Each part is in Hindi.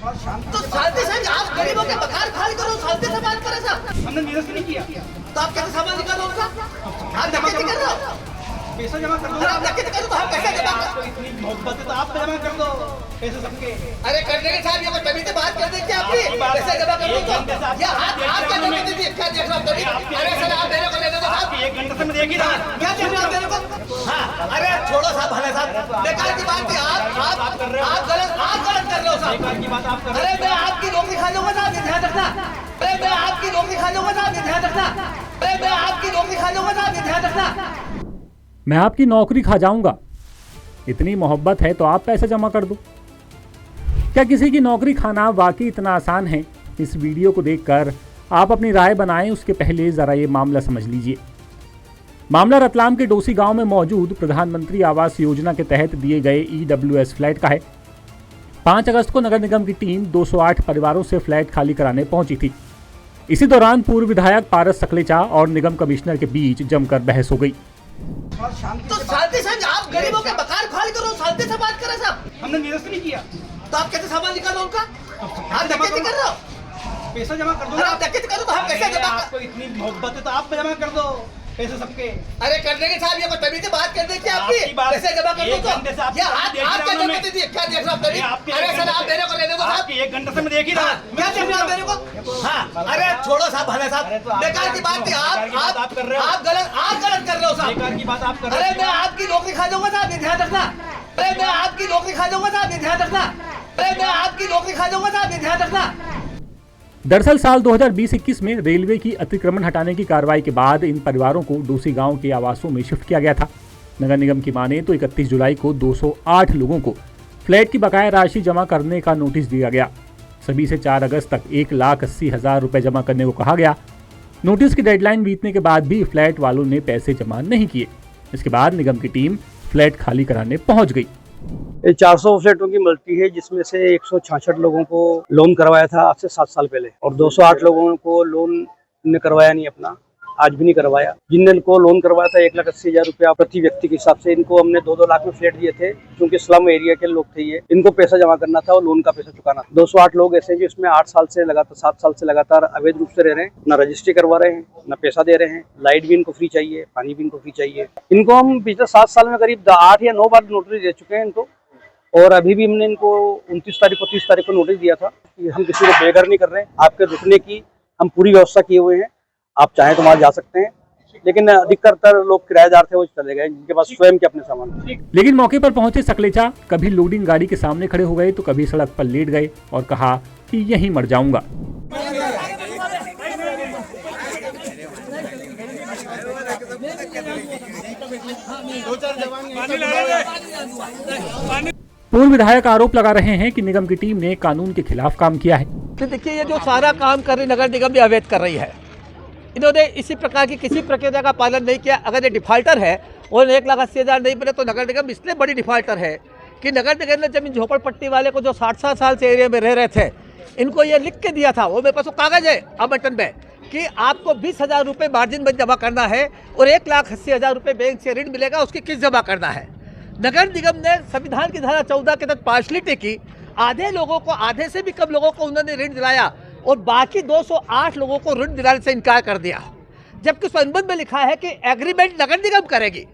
तो शांति से आप गरीबों के बकार खाली करो, शांति से बात करें साहब। हमने निरस्त नहीं किया। तो आप कैसे सामान निकालो उनका? आप डकैती कर रहे हो? पैसा जमा कर दो। अरे आप डकैती करो तो हम पैसे जमा आपको इतनी मोहब्बत है तो आप जमा कर दो पैसे सबके। अरे करने के साथ ये कोई तभी से बात कर दें क्या आपकी? पैसे जमा कर दो तो ये आप क्या डकैती थी? क्या देख रहा हूँ तभी? अरे सर आप मेरे को लेने दो साहब। 1 घंटे से मैं देख ही रहा। क्या देख रहे हो मेरे को? हाँ अरे छोड़ो साहब, भले साहब बेकार की बात थी। आप गलत कर रहे हो साहब। बेकार की बात आप कर रहे अरे मैं आपकी नौकरी खा जाऊंगा साहब, ये ध्यान रखना। अरे मैं आपकी नौकरी खा जाऊंगा साहब, ये ध्यान रखना। अरे मैं आपकी नौकरी खा जाऊंगा साहब, ये ध्यान रखना। मैं आपकी नौकरी खा जाऊंगा, इतनी मोहब्बत है तो आप पैसे जमा कर दो। क्या किसी की नौकरी खाना वाकई इतना आसान है? इस वीडियो को देखकर आप अपनी राय बनाएं, उसके पहले ज़रा ये मामला समझ लीजिए। मामला रतलाम के डोसी गांव में मौजूद प्रधानमंत्री आवास योजना के तहत दिए गए EWS फ्लैट का है। 5 अगस्त को नगर निगम की टीम 208 परिवारों से फ्लैट खाली कराने पहुंची थी। इसी दौरान पूर्व विधायक पारस सकलेचा और निगम कमिश्नर के बीच जमकर बहस हो गई। तो शांति से आप गरीबों के बकार खाली करो, शांति से बात करें साहब। हमने निरस्त नहीं किया। तो आप कैसे सामान निकालो उनका? आप डकैती कर रहे हो? पैसा जमा कर दो। अरे आप डकैती करो तो हम पैसे जमा आपको इतनी मोहब्बत है तो आप जमा कर दो पैसे सबके। अरे करने के साथ ये कोई तभी से बात कर दें क्या आपकी? पैसे जमा कर दो तो ये आप क्या डकैती थी? क्या देख रहा हूँ तभी? अरे सर आप मेरे को लेने दो साहब। 1 घंटे से मैं देख ही रहा। क्या देख रहे हो मेरे को? हाँ अरे छोड़ो साहब, भले साहब बेकार की बात थी। आप गलत कर रहे हो साहब। बेकार की बात आप कर रहे अरे मैं आपकी नौकरी खा जाऊंगा साहब, ये ध्यान रखना। अरे मैं आपकी नौकरी खा जाऊंगा साहब, ये ध्यान रखना। अरे मैं आपकी नौकरी खा जाऊंगा साहब, ये ध्यान रखना। दरअसल साल 2020-21 में रेलवे की अतिक्रमण हटाने की कार्रवाई के बाद इन परिवारों को डोसी गांव के आवासों में शिफ्ट किया गया था। नगर निगम की माने तो 31 जुलाई को 208 लोगों को फ्लैट की बकाया राशि जमा करने का नोटिस दिया गया। सभी से 4 अगस्त तक 1,80,000 रुपए जमा करने को कहा गया। नोटिस की डेडलाइन बीतने के बाद भी फ्लैट वालों ने पैसे जमा नहीं किए। इसके बाद निगम की टीम फ्लैट खाली कराने पहुंच गई। ये 400 फ्लैटों की मल्टी है, जिसमें से 166 लोगों को लोन करवाया था आज से 7 साल पहले, और 208 लोगों को लोन ने करवाया नहीं, अपना आज भी नहीं करवाया। जिनको लोन करवाया था 1,80,000 रुपया प्रति व्यक्ति के हिसाब से, इनको हमने 2-2 लाख में फ्लैट दिए थे, क्योंकि स्लम एरिया के लोग थे ये। इनको पैसा जमा करना था और लोन का पैसा चुकाना था। 208 लोग ऐसे हैं जो इसमें 7 साल से लगातार अवैध रूप से रह रहे हैं, ना रजिस्ट्री करवा रहे हैं, ना पैसा दे रहे हैं। लाइट भी इनको फ्री चाहिए, पानी भी इनको फ्री चाहिए। इनको हम पिछले 7 साल में करीब 8 या 9 बार नोटिस दे चुके हैं इनको, और अभी भी हमने इनको 29 तारीख को 30 तारीख को नोटिस दिया था कि हम किसी को बेघर नहीं कर रहे हैं। आपके रुकने की हम पूरी व्यवस्था किए हुए हैं, आप चाहें तो वहाँ जा सकते हैं। लेकिन अधिकतर लोग किराएदार थे, वो चले गए जिनके पास स्वयं के अपने सामान थे। लेकिन मौके पर पहुंचे सकलेचा कभी लोडिंग गाड़ी के सामने खड़े हो गए तो कभी सड़क पर लेट गए और कहा कि यहीं मर जाऊंगा। पूर्व विधायक आरोप लगा रहे हैं कि निगम की टीम ने कानून के खिलाफ काम किया है। तो देखिए ये जो सारा काम कर रही नगर निगम भी अवैध कर रही है। इन्होंने इसी प्रकार की किसी प्रक्रिया का पालन नहीं किया। अगर ये डिफाल्टर है और 1,80,000 नहीं मिले तो नगर निगम इसलिए बड़ी डिफाल्टर है कि नगर निगम ने जमीन झोपड़पट्टी वाले को जो 60 साल से एरिया में रह रहे थे, इनको ये लिख के दिया था, वो मेरे पास वो कागज है आवंटन में, कि आपको 20,000 रुपये मार्जिन में जमा करना है और 1,80,000 रुपये बैंक से ऋण मिलेगा, उसकी किस्त जमा करना है। नगर निगम ने संविधान की धारा 14 के तहत पार्शलिटी की, आधे लोगों को, आधे से भी कम लोगों को उन्होंने ऋण दिलाया और बाकी 208 लोगों को ऋण दिलाने से इनकार कर दिया। जबकि उस अनुबंध में लिखा है कि एग्रीमेंट नगर निगम करेगी,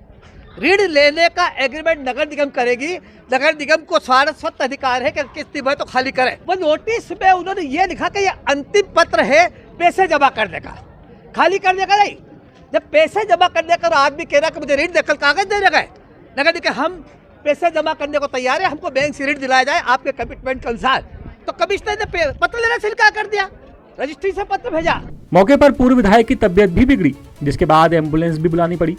ऋण लेने का एग्रीमेंट नगर निगम करेगी। नगर निगम को सारस्वत अधिकार है कि किस्त भरे तो खाली करे। वो नोटिस में उन्होंने ये लिखा कि ये अंतिम पत्र है पैसे जमा करने का, खाली करने का नहीं। जब पैसे जमा करने का आदमी कह रहा कि मुझे ऋण देकर कागज देने गए, नगर निगम हम पैसे जमा करने को तैयार है, हमको बैंक से ऋण दिलाया जाए आपके कमिटमेंट के अनुसार। तो कमिश्नर ने पत्र लेना से इनकार कर दिया, रजिस्ट्री से पत्र भेजा। मौके पर पूर्व विधायक की तबीयत भी बिगड़ी, जिसके बाद एम्बुलेंस भी बुलानी पड़ी।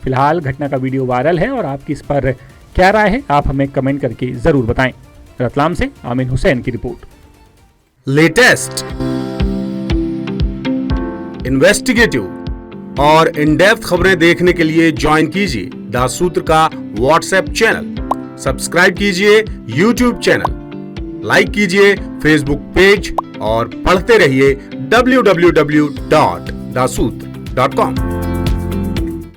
फिलहाल घटना का वीडियो वायरल है और आपकी इस पर क्या राय है, आप हमें कमेंट करके जरूर बताएं। रतलाम से आमिन हुसैन की रिपोर्ट। लेटेस्ट, इन्वेस्टिगेटिव और इन डेप्थ खबरें देखने के लिए ज्वाइन कीजिए द सूत्र का व्हाट्सएप चैनल, सब्सक्राइब कीजिए यूट्यूब चैनल, लाइक कीजिए फेसबुक पेज और पढ़ते रहिए www.daसूत्र.com।